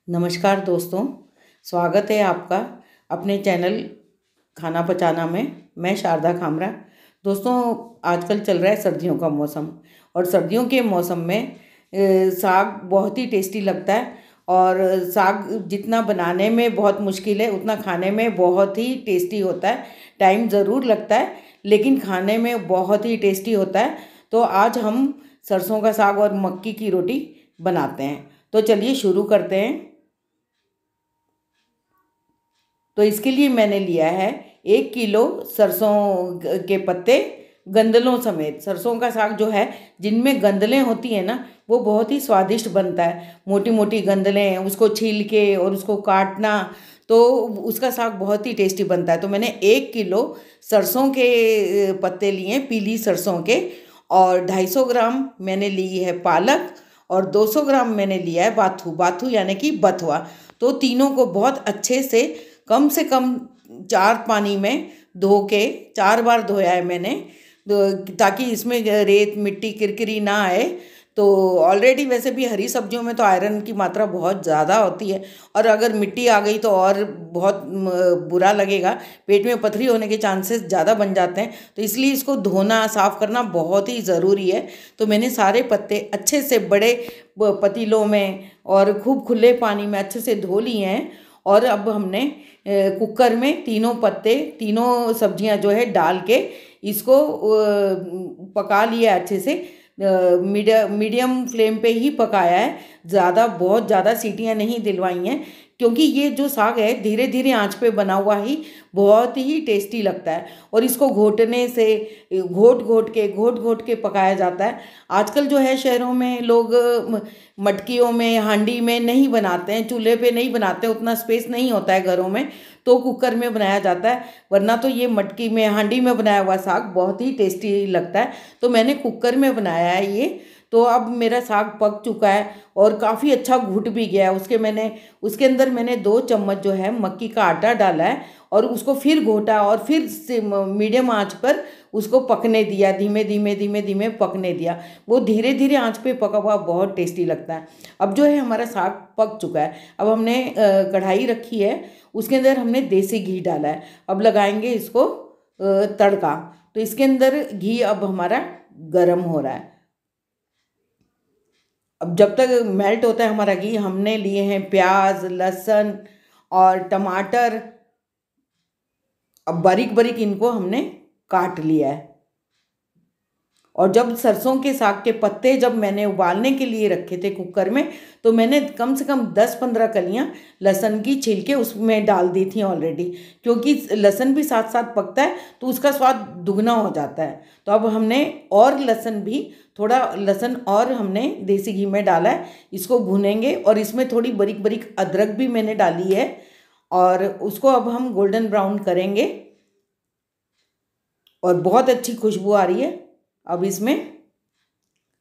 नमस्कार दोस्तों, स्वागत है आपका अपने चैनल खाना पचाना में। मैं शारदा खामरा। दोस्तों, आजकल चल रहा है सर्दियों का मौसम और सर्दियों के मौसम में साग बहुत ही टेस्टी लगता है। और साग जितना बनाने में बहुत मुश्किल है उतना खाने में बहुत ही टेस्टी होता है। टाइम ज़रूर लगता है लेकिन खाने में बहुत ही टेस्टी होता है। तो आज हम सरसों का साग और मक्की की रोटी बनाते हैं। तो चलिए शुरू करते हैं। तो इसके लिए मैंने लिया है 1 किलो सरसों के पत्ते, गंदलों समेत। सरसों का साग जो है जिनमें गंदलें होती हैं ना, वो बहुत ही स्वादिष्ट बनता है। मोटी मोटी गंदलें, उसको छील के और उसको काटना, तो उसका साग बहुत ही टेस्टी बनता है। तो मैंने 1 किलो सरसों के पत्ते लिए, पीली सरसों के। और 250 ग्राम मैंने ली है पालक, और 200 ग्राम मैंने लिया है बाथू। बाथू यानी कि बथुआ। तो तीनों को बहुत अच्छे से कम 4 पानी में धो के 4 बार धोया है मैंने, ताकि इसमें रेत मिट्टी किरकिरी ना आए। तो ऑलरेडी वैसे भी हरी सब्जियों में तो आयरन की मात्रा बहुत ज़्यादा होती है, और अगर मिट्टी आ गई तो और बहुत बुरा लगेगा। पेट में पथरी होने के चांसेस ज़्यादा बन जाते हैं। तो इसलिए इसको धोना साफ़ करना बहुत ही ज़रूरी है। तो मैंने सारे पत्ते अच्छे से बड़े पतीलों में और खूब खुले पानी में अच्छे से धो लिए हैं। और अब हमने कुकर में तीनों पत्ते, तीनों सब्जियां जो है डाल के इसको पका लिया अच्छे से। मीडियम फ्लेम पे ही पकाया है, बहुत ज़्यादा सीटियां नहीं दिलवाई हैं, क्योंकि ये जो साग है धीरे धीरे आंच पे बना हुआ ही बहुत ही टेस्टी लगता है। और इसको घोटने से घोट घोट के पकाया जाता है। आजकल जो है शहरों में लोग मटकियों में, हांडी में नहीं बनाते हैं, चूल्हे पे नहीं बनाते, उतना स्पेस नहीं होता है घरों में, तो कुकर में बनाया जाता है। वरना तो ये मटकी में, हांडी में बनाया हुआ साग बहुत ही टेस्टी लगता है। तो मैंने कुकर में बनाया है ये। तो अब मेरा साग पक चुका है और काफ़ी अच्छा घुट भी गया है। उसके अंदर मैंने 2 चम्मच जो है मक्की का आटा डाला है, और उसको फिर घोटा और फिर से मीडियम आंच पर उसको पकने दिया। धीमे धीमे पकने दिया। वो धीरे धीरे आंच पे पका हुआ बहुत टेस्टी लगता है। अब जो है हमारा साग पक चुका है। अब हमने कढ़ाई रखी है, उसके अंदर हमने देसी घी डाला है। अब लगाएंगे इसको तड़का। तो इसके अंदर घी अब हमारा गर्म हो रहा है। अब जब तक मेल्ट होता है हमारा घी, हमने लिए हैं प्याज, लहसुन और टमाटर। अब बारीक बारीक इनको हमने काट लिया है। और जब सरसों के साग के पत्ते जब मैंने उबालने के लिए रखे थे कुकर में, तो मैंने कम से कम 10-15 कलियां लहसुन की छील के उसमें डाल दी थी ऑलरेडी, क्योंकि लहसुन भी साथ साथ पकता है तो उसका स्वाद दुगना हो जाता है। तो अब हमने और लहसुन भी, थोड़ा लहसुन और हमने देसी घी में डाला है। इसको भूनेंगे, और इसमें थोड़ी बारीक बारीक अदरक भी मैंने डाली है, और उसको अब हम गोल्डन ब्राउन करेंगे। और बहुत अच्छी खुशबू आ रही है अब इसमें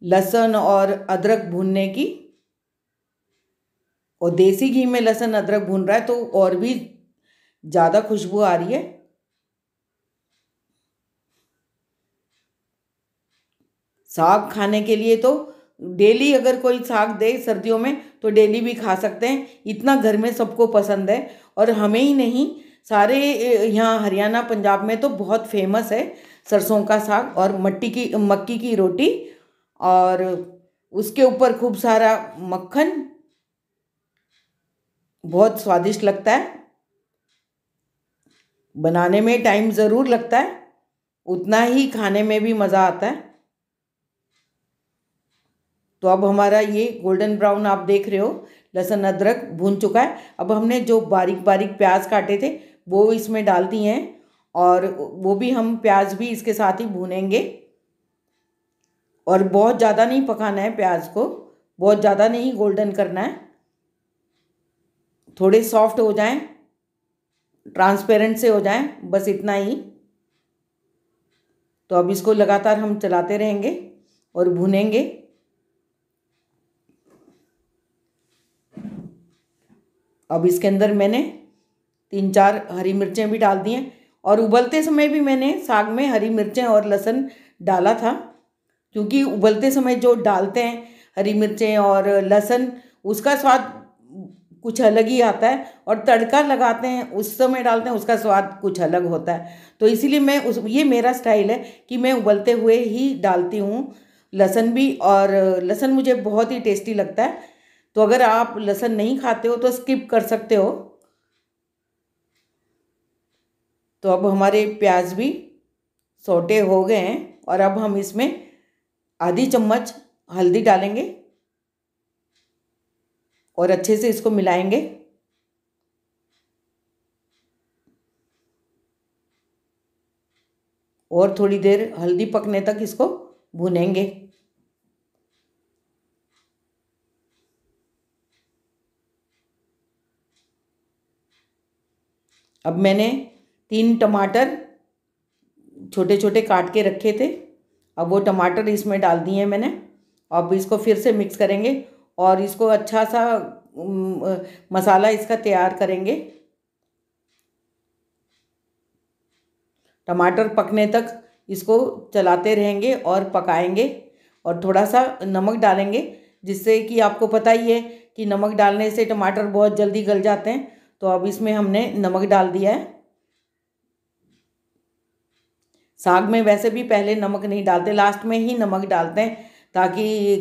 लहसुन और अदरक भूनने की। और देसी घी में लहसुन अदरक भून रहा है तो और भी ज़्यादा खुशबू आ रही है। साग खाने के लिए तो डेली अगर कोई साग दे सर्दियों में तो डेली भी खा सकते हैं, इतना घर में सबको पसंद है। और हमें ही नहीं, सारे यहाँ हरियाणा पंजाब में तो बहुत फेमस है सरसों का साग और मक्की की रोटी। और उसके ऊपर खूब सारा मक्खन, बहुत स्वादिष्ट लगता है। बनाने में टाइम ज़रूर लगता है, उतना ही खाने में भी मज़ा आता है। तो अब हमारा ये गोल्डन ब्राउन आप देख रहे हो, लहसुन अदरक भून चुका है। अब हमने जो बारीक बारीक प्याज काटे थे वो इसमें डाल दिए हैं, और वो भी हम प्याज भी इसके साथ ही भूनेंगे। और बहुत ज़्यादा नहीं पकाना है प्याज को, बहुत ज़्यादा नहीं गोल्डन करना है, थोड़े सॉफ्ट हो जाएं, ट्रांसपेरेंट से हो जाएं, बस इतना ही। तो अब इसको लगातार हम चलाते रहेंगे और भूनेंगे। अब इसके अंदर मैंने 3-4 हरी मिर्चें भी डाल दी हैं, और उबलते समय भी मैंने साग में हरी मिर्चें और लहसुन डाला था, क्योंकि उबलते समय जो डालते हैं हरी मिर्चें और लहसुन, उसका स्वाद कुछ अलग ही आता है, और तड़का लगाते हैं उस समय डालते हैं, उसका स्वाद कुछ अलग होता है। तो इसीलिए मैं ये मेरा स्टाइल है कि मैं उबलते हुए ही डालती हूँ लहसुन भी, और लहसुन मुझे बहुत ही टेस्टी लगता है। तो अगर आप लहसुन नहीं खाते हो तो स्किप कर सकते हो। तो अब हमारे प्याज भी सौटे हो गए हैं, और अब हम इसमें आधी चम्मच हल्दी डालेंगे और अच्छे से इसको मिलाएंगे। और थोड़ी देर हल्दी पकने तक इसको भूनेंगे। अब मैंने 3 टमाटर छोटे छोटे काट के रखे थे, अब वो टमाटर इसमें डाल दिए हैं मैंने। अब इसको फिर से मिक्स करेंगे और इसको अच्छा सा मसाला इसका तैयार करेंगे। टमाटर पकने तक इसको चलाते रहेंगे और पकाएंगे, और थोड़ा सा नमक डालेंगे, जिससे कि आपको पता ही है कि नमक डालने से टमाटर बहुत जल्दी गल जाते हैं। तो अब इसमें हमने नमक डाल दिया है। साग में वैसे भी पहले नमक नहीं डालते, लास्ट में ही नमक डालते हैं, ताकि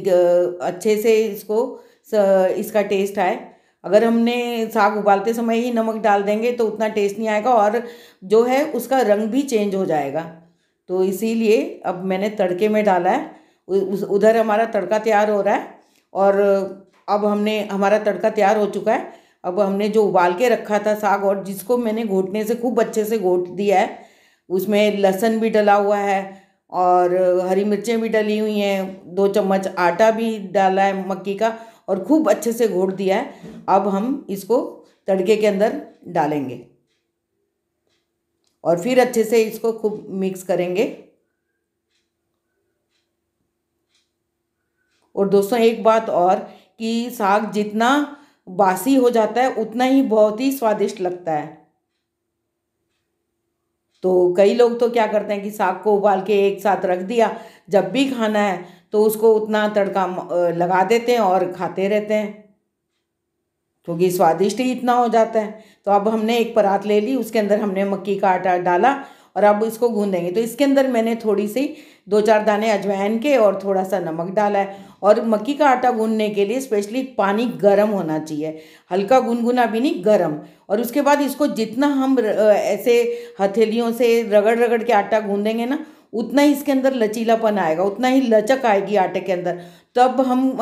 अच्छे से इसका टेस्ट आए। अगर हमने साग उबालते समय ही नमक डाल देंगे तो उतना टेस्ट नहीं आएगा, और जो है उसका रंग भी चेंज हो जाएगा। तो इसीलिए अब मैंने तड़के में डाला है। उधर हमारा तड़का तैयार हो रहा है, और अब हमारा तड़का तैयार हो चुका है। अब हमने जो उबाल के रखा था साग, और जिसको मैंने घोटने से खूब अच्छे से घोट दिया है, उसमें लहसुन भी डला हुआ है और हरी मिर्चें भी डली हुई हैं, 2 चम्मच आटा भी डाला है मक्की का, और खूब अच्छे से घोट दिया है। अब हम इसको तड़के के अंदर डालेंगे और फिर अच्छे से इसको खूब मिक्स करेंगे। और दोस्तों एक बात और, कि साग जितना बासी हो जाता है उतना ही बहुत ही स्वादिष्ट लगता है। तो कई लोग तो क्या करते हैं कि साग को उबाल के एक साथ रख दिया, जब भी खाना है तो उसको उतना तड़का लगा देते हैं और खाते रहते हैं, क्योंकि स्वादिष्ट ही इतना हो जाता है। तो अब हमने एक परात ले ली, उसके अंदर हमने मक्की का आटा डाला और अब इसको गूंदेंगे। तो इसके अंदर मैंने थोड़ी सी 2-4 दाने अजवाइन के और थोड़ा सा नमक डाला है। और मक्की का आटा गूंदने के लिए स्पेशली पानी गर्म होना चाहिए, हल्का गुनगुना भी नहीं, गर्म। और उसके बाद इसको जितना हम ऐसे हथेलियों से रगड़ रगड़ के आटा गूंदेंगे ना, उतना ही इसके अंदर लचीलापन आएगा, उतना ही लचक आएगी आटे के अंदर। तब हम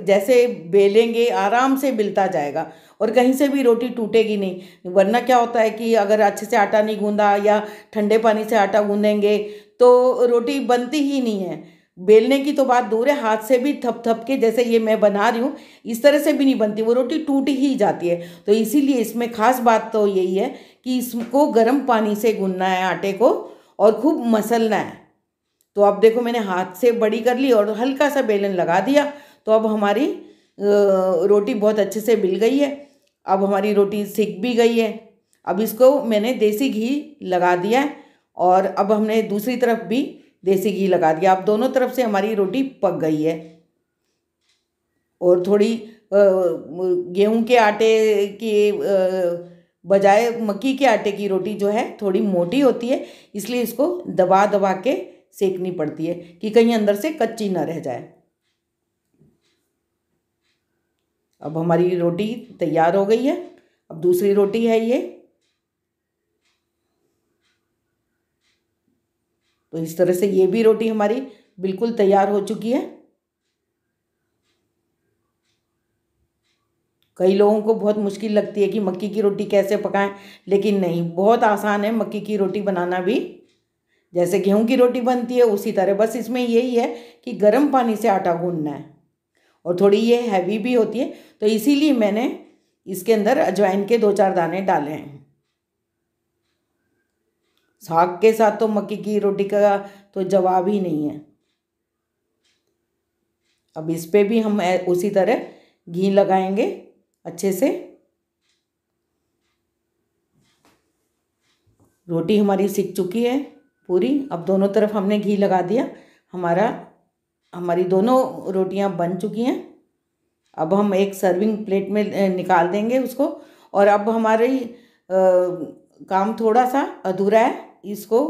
जैसे बेलेंगे आराम से बिलता जाएगा, और कहीं से भी रोटी टूटेगी नहीं। वरना क्या होता है कि अगर अच्छे से आटा नहीं गूंदा या ठंडे पानी से आटा गूंदेंगे तो रोटी बनती ही नहीं है। बेलने की तो बात दूर है, हाथ से भी थप थप के जैसे ये मैं बना रही हूँ इस तरह से भी नहीं बनती, वो रोटी टूट ही जाती है। तो इसीलिए इसमें खास बात तो यही है कि इसको गर्म पानी से गूंदना है आटे को, और खूब मसलना है। तो अब देखो मैंने हाथ से बड़ी कर ली और हल्का सा बेलन लगा दिया, तो अब हमारी रोटी बहुत अच्छे से बिल गई है। अब हमारी रोटी सिक भी गई है। अब इसको मैंने देसी घी लगा दिया है, और अब हमने दूसरी तरफ भी देसी घी लगा दिया। अब दोनों तरफ से हमारी रोटी पक गई है। और थोड़ी गेहूं के आटे की बजाय मक्की के आटे की रोटी जो है थोड़ी मोटी होती है, इसलिए इसको दबा दबा के सेकनी पड़ती है कि कहीं अंदर से कच्ची ना रह जाए। अब हमारी रोटी तैयार हो गई है। अब दूसरी रोटी है ये। तो इस तरह से ये भी रोटी हमारी बिल्कुल तैयार हो चुकी है। कई लोगों को बहुत मुश्किल लगती है कि मक्की की रोटी कैसे पकाएं, लेकिन नहीं, बहुत आसान है मक्की की रोटी बनाना भी। जैसे गेहूं की रोटी बनती है उसी तरह, बस इसमें यही है कि गर्म पानी से आटा गूंदना है, और थोड़ी ये हैवी भी होती है। तो इसीलिए मैंने इसके अंदर अजवाइन के 2-4 दाने डाले हैं। साग के साथ तो मक्की की रोटी का तो जवाब ही नहीं है। अब इस पे भी हम उसी तरह घी लगाएंगे अच्छे से। रोटी हमारी सिक चुकी है पूरी। अब दोनों तरफ हमने घी लगा दिया, हमारी दोनों रोटियां बन चुकी हैं। अब हम एक सर्विंग प्लेट में निकाल देंगे उसको। और अब हमारी काम थोड़ा सा अधूरा है, इसको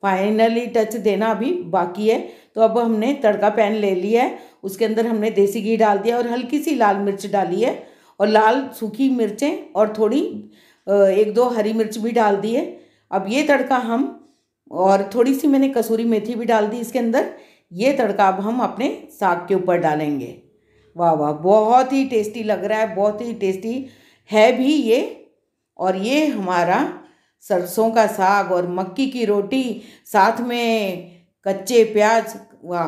फाइनली टच देना अभी बाकी है। तो अब हमने तड़का पैन ले लिया है, उसके अंदर हमने देसी घी डाल दिया और हल्की सी लाल मिर्च डाली है और लाल सूखी मिर्चें और थोड़ी 1-2 हरी मिर्च भी डाल दी है। अब ये तड़का हम, और थोड़ी सी मैंने कसूरी मेथी भी डाल दी इसके अंदर, ये तड़का अब हम अपने साग के ऊपर डालेंगे। वाह वाह, बहुत ही टेस्टी लग रहा है, बहुत ही टेस्टी है भी ये। और ये हमारा सरसों का साग और मक्की की रोटी, साथ में कच्चे प्याज, वाह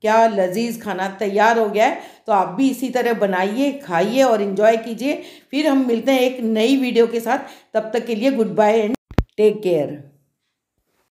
क्या लजीज खाना तैयार हो गया है। तो आप भी इसी तरह बनाइए, खाइए और एंजॉय कीजिए। फिर हम मिलते हैं एक नई वीडियो के साथ। तब तक के लिए goodbye and take care.